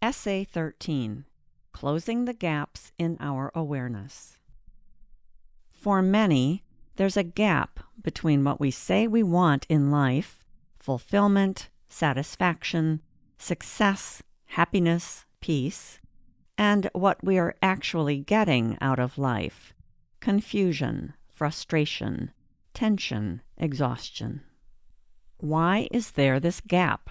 Essay 13, Closing the Gaps in Our Awareness. For many, there's a gap between what we say we want in life, fulfillment, satisfaction, success, happiness, peace, and what we are actually getting out of life, confusion, frustration, tension, exhaustion. Why is there this gap?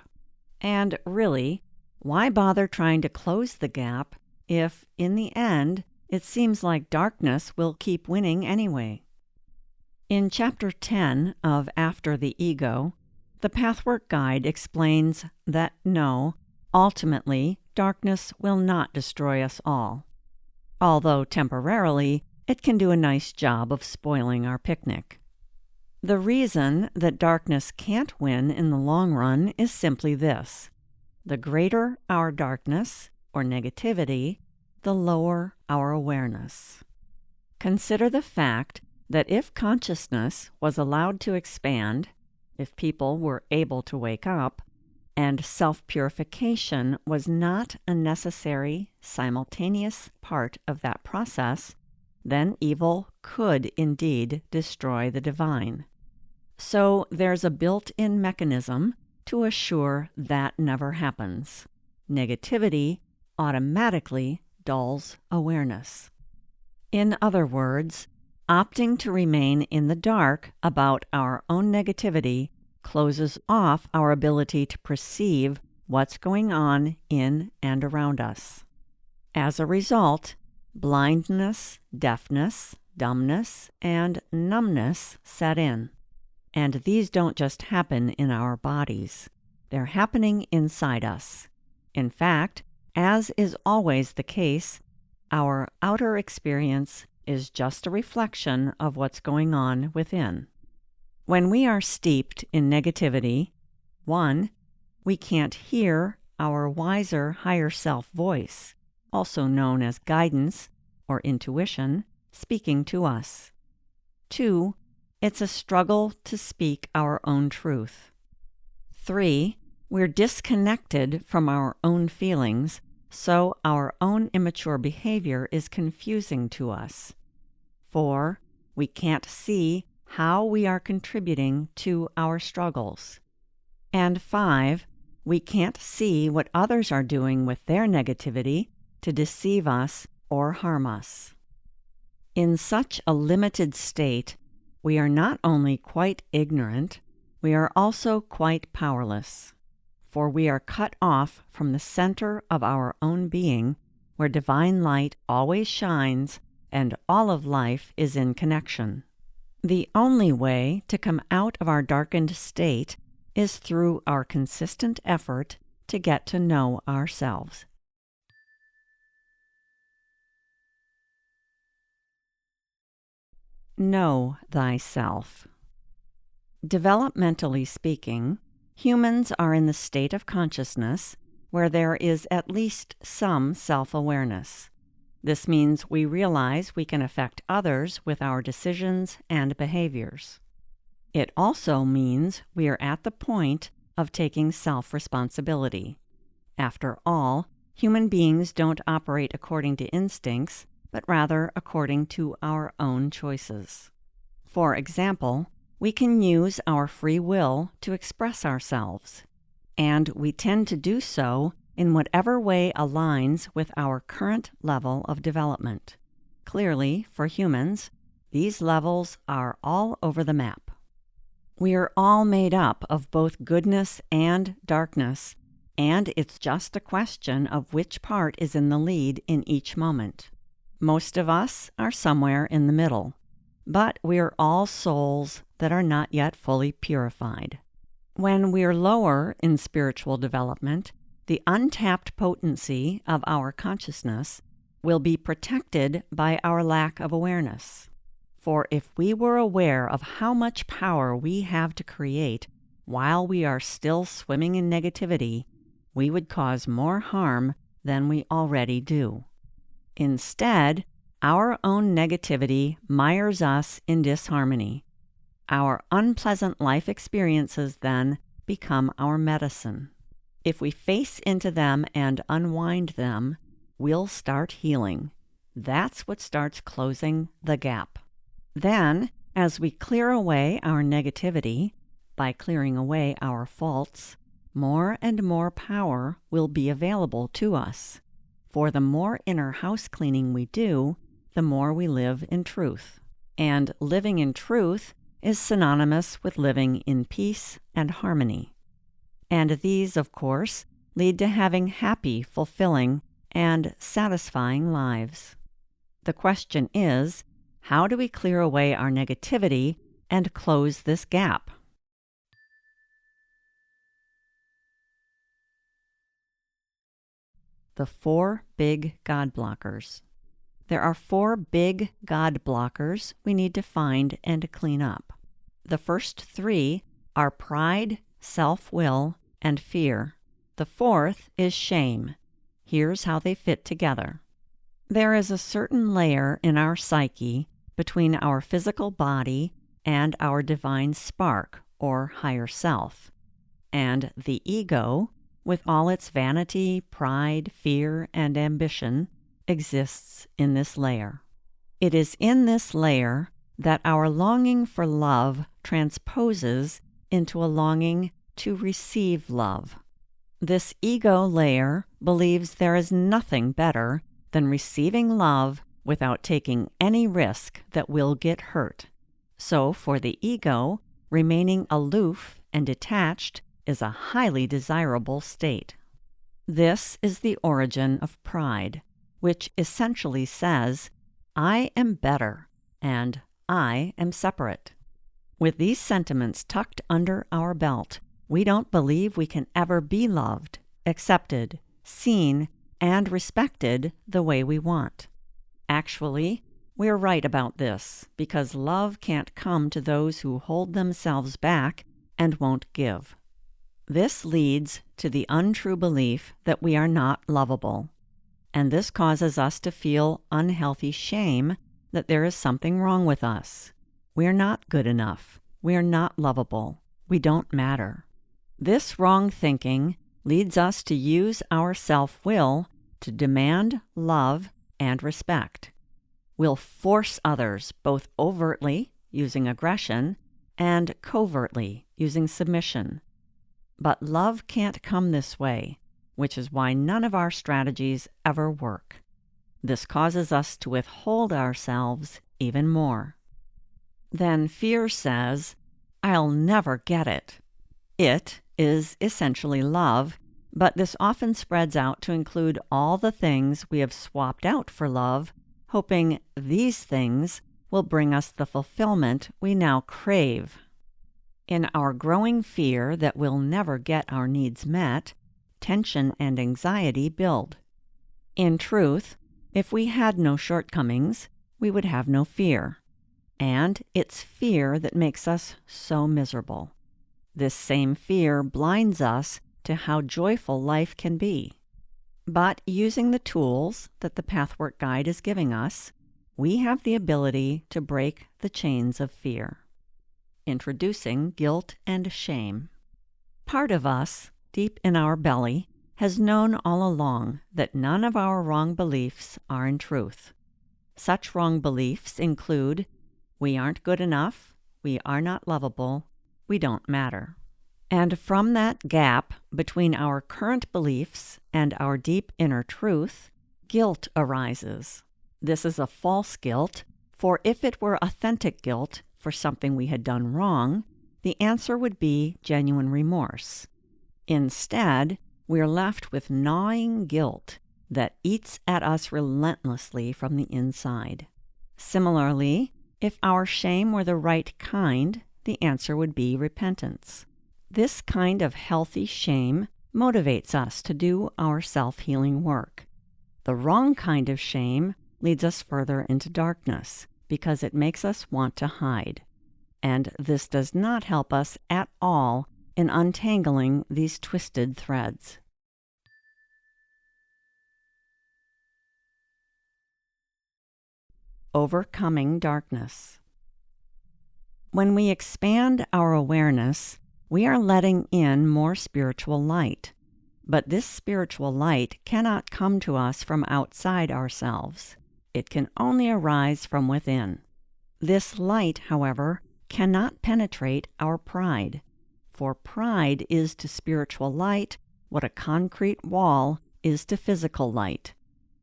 And really, why bother trying to close the gap if, in the end, it seems like darkness will keep winning anyway? In Chapter 10 of After the Ego, the Pathwork Guide explains that no, ultimately, darkness will not destroy us all, although temporarily it can do a nice job of spoiling our picnic. The reason that darkness can't win in the long run is simply this: the greater our darkness, or negativity, the lower our awareness. Consider the fact that if consciousness was allowed to expand, if people were able to wake up, and self-purification was not a necessary, simultaneous part of that process, then evil could indeed destroy the divine. So there's a built-in mechanism to assure that never happens. Negativity automatically dulls awareness. In other words, opting to remain in the dark about our own negativity closes off our ability to perceive what's going on in and around us. As a result, blindness, deafness, dumbness, and numbness set in. And these don't just happen in our bodies. They're happening inside us. In fact, as is always the case, our outer experience is just a reflection of what's going on within. When we are steeped in negativity, 1, we can't hear our wiser higher self voice, also known as guidance or intuition, speaking to us. 2, it's a struggle to speak our own truth. 3, we're disconnected from our own feelings, so our own immature behavior is confusing to us. 4, we can't see how we are contributing to our struggles. And 5, we can't see what others are doing with their negativity to deceive us or harm us. In such a limited state, we are not only quite ignorant, we are also quite powerless, for we are cut off from the center of our own being, where divine light always shines and all of life is in connection. The only way to come out of our darkened state is through our consistent effort to get to know ourselves. Know thyself. Developmentally speaking, humans are in the state of consciousness where there is at least some self-awareness. This means we realize we can affect others with our decisions and behaviors. It also means we are at the point of taking self-responsibility. After all, human beings don't operate according to instincts, but rather according to our own choices. For example, we can use our free will to express ourselves, and we tend to do so in whatever way aligns with our current level of development. Clearly, for humans, these levels are all over the map. We are all made up of both goodness and darkness, and it's just a question of which part is in the lead in each moment. Most of us are somewhere in the middle, but we are all souls that are not yet fully purified. When we are lower in spiritual development, the untapped potency of our consciousness will be protected by our lack of awareness. For if we were aware of how much power we have to create while we are still swimming in negativity, we would cause more harm than we already do. Instead, our own negativity mires us in disharmony. Our unpleasant life experiences then become our medicine. If we face into them and unwind them, we'll start healing. That's what starts closing the gap. Then, as we clear away our negativity, by clearing away our faults, more and more power will be available to us. For the more inner house cleaning we do, the more we live in truth. And living in truth is synonymous with living in peace and harmony. And these, of course, lead to having happy, fulfilling, and satisfying lives. The question is, how do we clear away our negativity and close this gap? The 4 big God blockers. There are 4 big God blockers we need to find and clean up. The first 3 are pride, self-will, and fear. The 4th is shame. Here's how they fit together. There is a certain layer in our psyche between our physical body and our divine spark, or higher self. And the ego, with all its vanity, pride, fear, and ambition, exists in this layer. It is in this layer that our longing for love transposes into a longing to receive love. This ego layer believes there is nothing better than receiving love without taking any risk that will get hurt. So for the ego, remaining aloof and detached is a highly desirable state. This is the origin of pride, which essentially says, I am better and I am separate. With these sentiments tucked under our belt, we don't believe we can ever be loved, accepted, seen, and respected the way we want. Actually, we're right about this, because love can't come to those who hold themselves back and won't give. This leads to the untrue belief that we are not lovable, and this causes us to feel unhealthy shame that there is something wrong with us. We're not good enough. We're not lovable. We don't matter. This wrong thinking leads us to use our self-will to demand love and respect. We'll force others both overtly, using aggression, and covertly, using submission. But love can't come this way, which is why none of our strategies ever work. This causes us to withhold ourselves even more. Then fear says, I'll never get it. It is essentially love, but this often spreads out to include all the things we have swapped out for love, hoping these things will bring us the fulfillment we now crave. In our growing fear that we'll never get our needs met, tension and anxiety build. In truth, if we had no shortcomings, we would have no fear. And it's fear that makes us so miserable. This same fear blinds us to how joyful life can be. But using the tools that the Pathwork Guide is giving us, we have the ability to break the chains of fear. Introducing guilt and shame. Part of us, deep in our belly, has known all along that none of our wrong beliefs are in truth. Such wrong beliefs include, we aren't good enough, we are not lovable, we don't matter. And from that gap between our current beliefs and our deep inner truth, guilt arises. This is a false guilt, for if it were authentic guilt for something we had done wrong, the answer would be genuine remorse. Instead, we're left with gnawing guilt that eats at us relentlessly from the inside. Similarly, if our shame were the right kind, the answer would be repentance. This kind of healthy shame motivates us to do our self-healing work. The wrong kind of shame leads us further into darkness because it makes us want to hide. And this does not help us at all in untangling these twisted threads. Overcoming darkness. When we expand our awareness, we are letting in more spiritual light. But this spiritual light cannot come to us from outside ourselves. It can only arise from within. This light, however, cannot penetrate our pride, for pride is to spiritual light what a concrete wall is to physical light.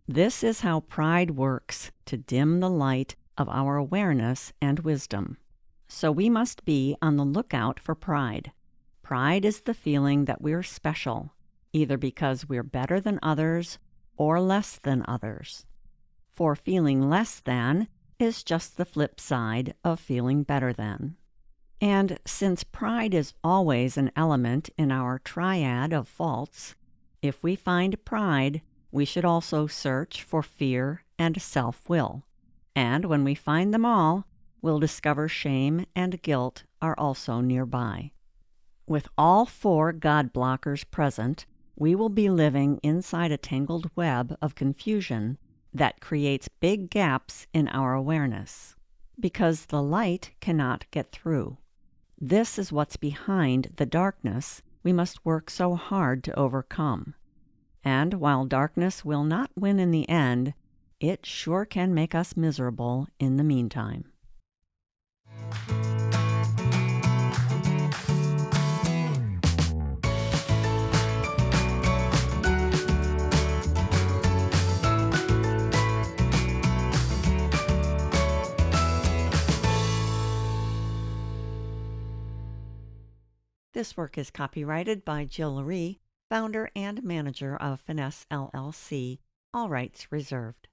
This is how pride works to dim the light of our awareness and wisdom. So we must be on the lookout for pride. Pride is the feeling that we're special, either because we're better than others or less than others. For feeling less than is just the flip side of feeling better than. And since pride is always an element in our triad of faults, if we find pride, we should also search for fear and self-will. And when we find them all, we'll discover shame and guilt are also nearby. With all four God blockers present, we will be living inside a tangled web of confusion that creates big gaps in our awareness, because the light cannot get through. This is what's behind the darkness we must work so hard to overcome. And while darkness will not win in the end, it sure can make us miserable in the meantime. This work is copyrighted by Jill Laree, founder and manager of Finesse LLC, all rights reserved.